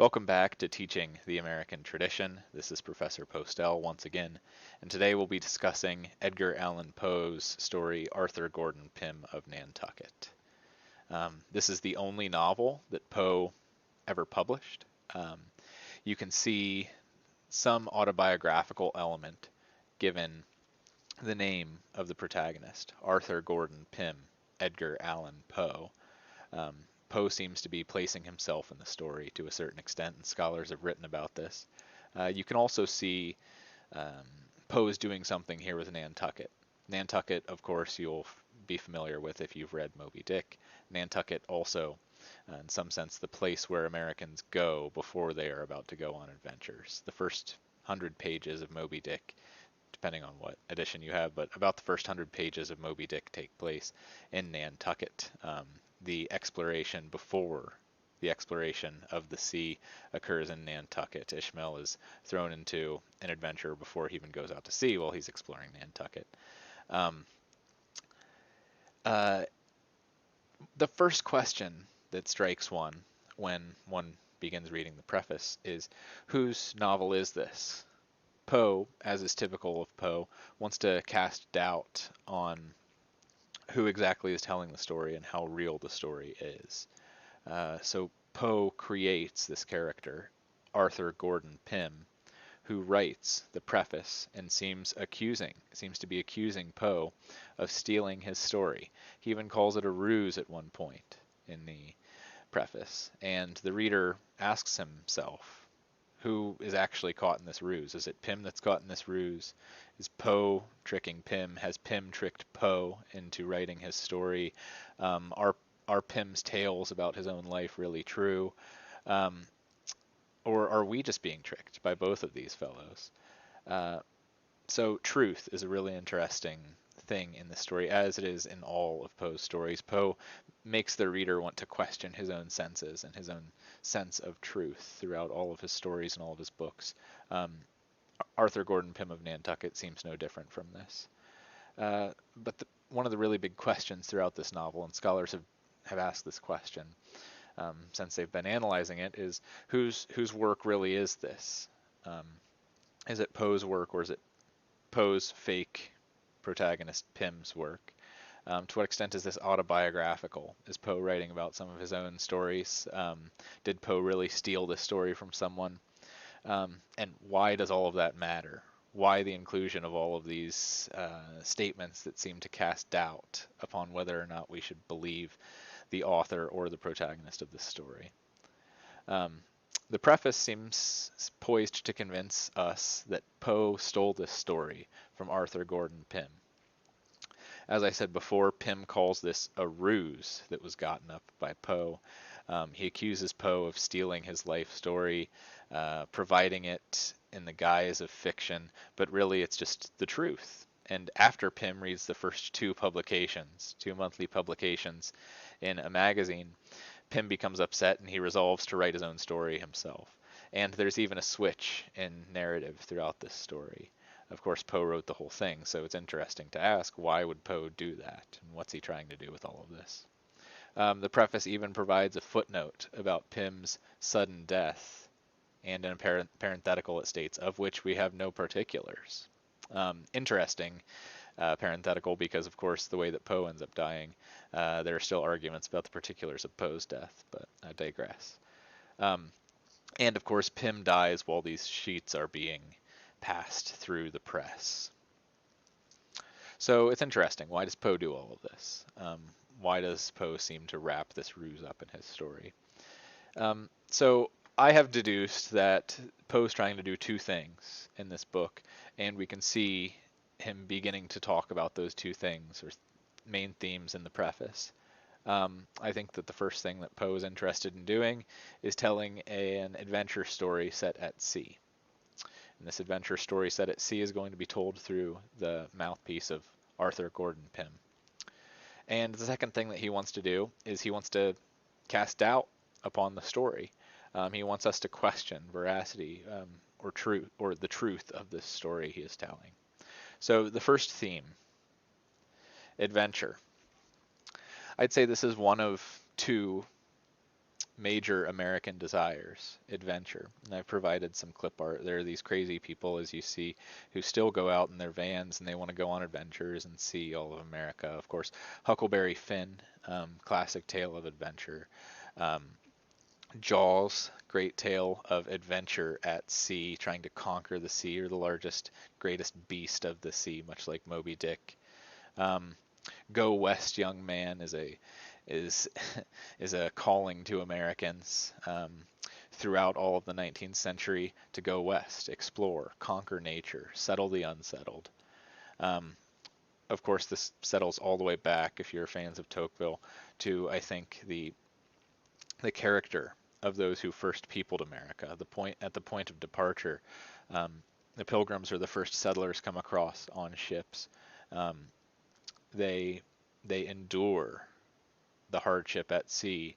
Welcome back to Teaching the American Tradition. This is Professor Postel once again, and today we'll be discussing Edgar Allan Poe's story Arthur Gordon Pym of Nantucket. This is the only novel that Poe ever published. Um, you can see some autobiographical element given the name of the protagonist, Arthur Gordon Pym, Edgar Allan Poe. Um, Poe seems to be placing himself in the story to a certain extent, and scholars have written about this. You can also see um, Poe is doing something here with Nantucket. Nantucket, of course, you'll be familiar with if you've read Moby Dick. Nantucket also, in some sense, the place where Americans go before they are about to go on adventures. The first 100 pages of Moby Dick, depending on what edition you have, but about the first 100 pages of Moby Dick take place in Nantucket. The exploration before the exploration of the sea occurs in Nantucket. Ishmael is thrown into an adventure before he even goes out to sea while he's exploring Nantucket. Um, uh, the first question that strikes one when one begins reading the preface is, whose novel is this? Poe, as is typical of Poe, wants to cast doubt on who exactly is telling the story and how real the story is. So Poe creates this character, Arthur Gordon Pym, who writes the preface and seems to be accusing Poe of stealing his story. He even calls it a ruse at one point in the preface, and the reader asks himself, who is actually caught in this ruse? Is it Pym that's caught in this ruse? Is Poe tricking Pym? Has Pym tricked Poe into writing his story? Are Pym's tales about his own life really true? Um, or are we just being tricked by both of these fellows? Uh, so truth is a really interesting thing in the story, as it is in all of Poe's stories. Poe makes the reader want to question his own senses and his own sense of truth throughout all of his stories and all of his books. Um, Arthur Gordon Pym of Nantucket seems no different from this. But one of the really big questions throughout this novel, and scholars have asked this question since they've been analyzing it, is whose work really is this? Um, is it Poe's work, or is it Poe's fake protagonist Pym's work? To what extent is this autobiographical? Is Poe writing about some of his own stories? Did Poe really steal this story from someone? And why does all of that matter? Why the inclusion of all of these statements that seem to cast doubt upon whether or not we should believe the author or the protagonist of this story? Um, the preface seems poised to convince us that Poe stole this story from Arthur Gordon Pym. As I said before, Pym calls this a ruse that was gotten up by Poe. He accuses Poe of stealing his life story, providing it in the guise of fiction, but really it's just the truth. And after Pym reads the first two monthly publications in a magazine, Pym becomes upset and he resolves to write his own story himself. And there's even a switch in narrative throughout this story. Of course, Poe wrote the whole thing, so it's interesting to ask, why would Poe do that? And what's he trying to do with all of this? The preface even provides a footnote about Pym's sudden death, and in a parenthetical it states, of which we have no particulars. Interesting parenthetical, because of course the way that Poe ends up dying, there are still arguments about the particulars of Poe's death, but I digress. Um, and of course Pym dies while these sheets are being passed through the press. So it's interesting. Why does Poe do all of this? Why does Poe seem to wrap this ruse up in his story? So I have deduced that Poe's trying to do two things in this book, and we can see him beginning to talk about those two things, or main themes, in the preface. I think that the first thing that Poe is interested in doing is telling an adventure story set at sea. And this adventure story set at sea is going to be told through the mouthpiece of Arthur Gordon Pym. And the second thing that he wants to do is he wants to cast doubt upon the story. He wants us to question veracity or truth, or the truth of this story he is telling. So the first theme, adventure. I'd say this is one of two major American desires, adventure. And I've provided some clip art. There are these crazy people, as you see, who still go out in their vans and they want to go on adventures and see all of America. Of course, Huckleberry Finn, classic tale of adventure. Um, Jaws, great tale of adventure at sea, trying to conquer the sea, or the largest, greatest beast of the sea, much like Moby Dick. Um, Go West, Young Man is is a calling to Americans throughout all of the 19th century to go west, explore, conquer nature, settle the unsettled. Um, of course, this settles all the way back, if you're fans of Tocqueville, to I think the character of those who first peopled America. The point of departure, um, the Pilgrims are the first settlers come across on ships. Um, they they endure the hardship at sea,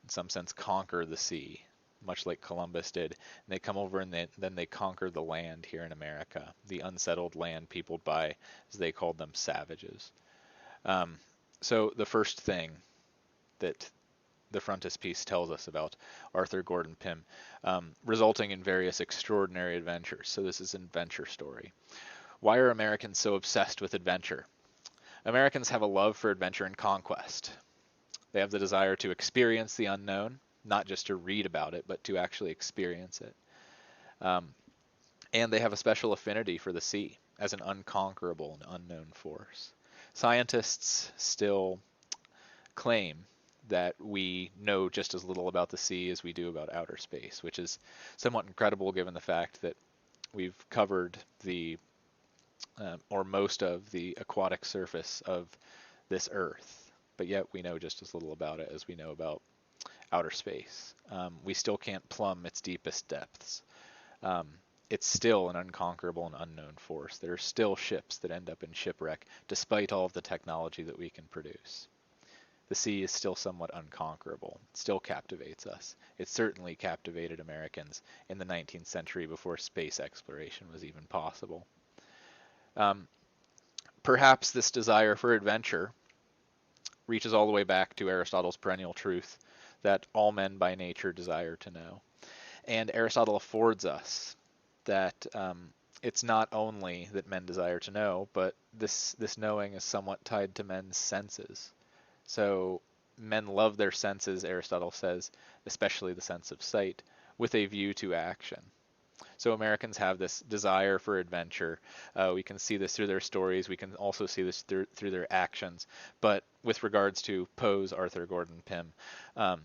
in some sense conquer the sea, much like Columbus did. And they come over and then they conquer the land here in America, the unsettled land peopled by, as they called them, savages. Um, so the first thing that the frontispiece tells us about Arthur Gordon Pym, resulting in various extraordinary adventures. So this is an adventure story. Why are Americans so obsessed with adventure? Americans have a love for adventure and conquest. They have the desire to experience the unknown, not just to read about it, but to actually experience it. Um, and they have a special affinity for the sea as an unconquerable and unknown force. Scientists still claim that we know just as little about the sea as we do about outer space, which is somewhat incredible given the fact that we've covered the or most of the aquatic surface of this Earth, but yet we know just as little about it as we know about outer space. We still can't plumb its deepest depths. Um, it's still an unconquerable and unknown force. There are still ships that end up in shipwreck despite all of the technology that we can produce. The sea is still somewhat unconquerable. It still captivates us. It certainly captivated Americans in the 19th century before space exploration was even possible. Um, Perhaps this desire for adventure reaches all the way back to Aristotle's perennial truth that all men by nature desire to know. And Aristotle affords us that it's not only that men desire to know, but this knowing is somewhat tied to men's senses. So men love their senses, Aristotle says, especially the sense of sight, with a view to action. So Americans have this desire for adventure. We can see this through their stories. We can also see this through their actions. But with regards to Poe's Arthur Gordon Pym, um,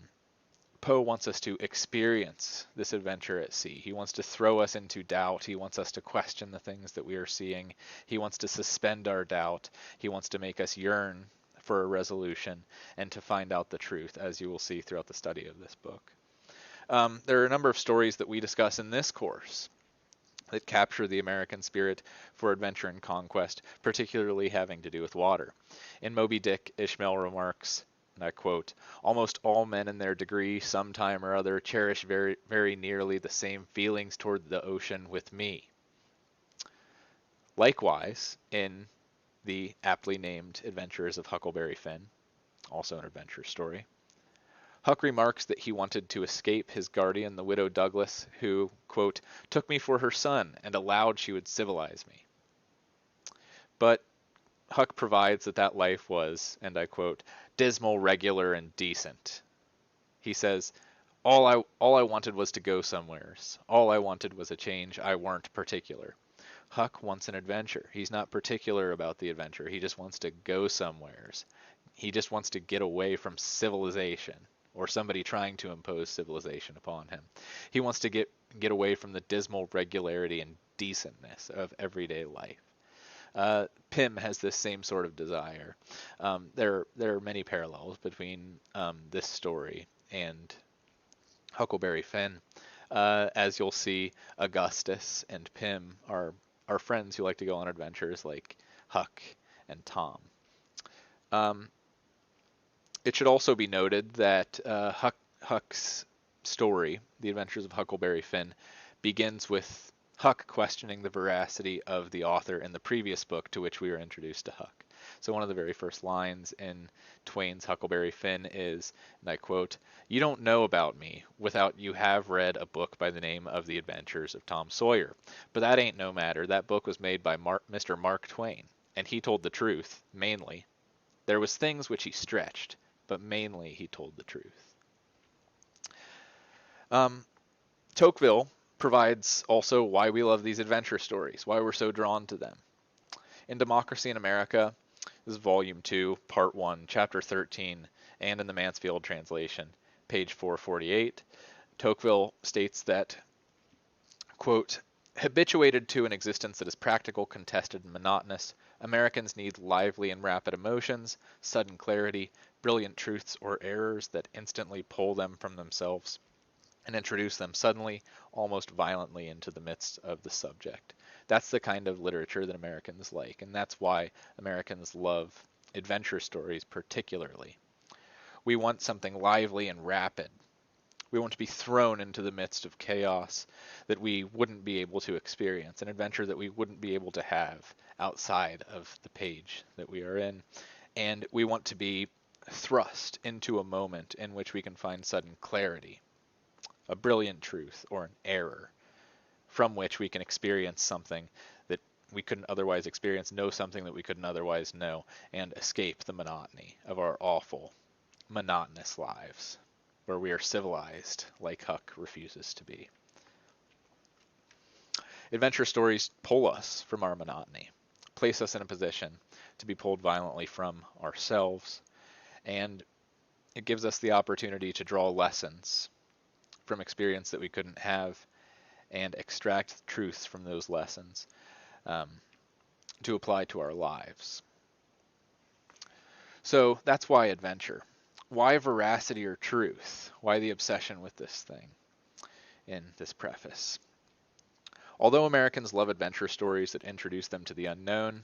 Poe wants us to experience this adventure at sea. He wants to throw us into doubt. He wants us to question the things that we are seeing. He wants to suspend our doubt. He wants to make us yearn for a resolution and to find out the truth, as you will see throughout the study of this book. There are a number of stories that we discuss in this course that capture the American spirit for adventure and conquest, particularly having to do with water. In Moby Dick, Ishmael remarks, and I quote, "Almost all men in their degree, sometime or other, cherish very, very nearly the same feelings toward the ocean with me." Likewise, in the aptly named Adventures of Huckleberry Finn, also an adventure story, Huck remarks that he wanted to escape his guardian, the widow Douglas, who, quote, "took me for her son and allowed she would civilize me." But Huck provides that that life was, and I quote, "dismal, regular, and decent." He says, all I wanted was to go somewheres. All I wanted was a change. I weren't particular." Huck wants an adventure. He's not particular about the adventure. He just wants to go somewheres. He just wants to get away from civilization or somebody trying to impose civilization upon him. He wants to get away from the dismal regularity and decentness of everyday life. Pym has this same sort of desire. There are many parallels between this story and Huckleberry Finn. As you'll see, Augustus and Pym are friends who like to go on adventures like Huck and Tom. It should also be noted that Huck's story, The Adventures of Huckleberry Finn, begins with Huck questioning the veracity of the author in the previous book to which we were introduced to Huck. So one of the very first lines in Twain's Huckleberry Finn is, and I quote, "You don't know about me without you have read a book by the name of The Adventures of Tom Sawyer. But that ain't no matter. That book was made by Mr. Mark Twain, and he told the truth, mainly. There was things which he stretched, but mainly he told the truth." Tocqueville provides also why we love these adventure stories, why we're so drawn to them. In Democracy in America, this is Volume 2, Part 1, Chapter 13, and in the Mansfield translation, page 448, Tocqueville states that, quote, "Habituated to an existence that is practical, contested, and monotonous, Americans need lively and rapid emotions, sudden clarity, brilliant truths or errors that instantly pull them from themselves and introduce them suddenly, almost violently, into the midst of the subject." That's the kind of literature that Americans like, and that's why Americans love adventure stories particularly. We want something lively and rapid. We want to be thrown into the midst of chaos that we wouldn't be able to experience, an adventure that we wouldn't be able to have outside of the page that we are in. And we want to be thrust into a moment in which we can find sudden clarity, a brilliant truth, or an error, from which we can experience something that we couldn't otherwise experience, know something that we couldn't otherwise know, and escape the monotony of our awful, monotonous lives, where we are civilized like Huck refuses to be. Adventure stories pull us from our monotony, place us in a position to be pulled violently from ourselves, and it gives us the opportunity to draw lessons from experience that we couldn't have and extract truths from those lessons to apply to our lives. So that's why adventure. Why veracity or truth? Why the obsession with this thing in this preface? Although Americans love adventure stories that introduce them to the unknown,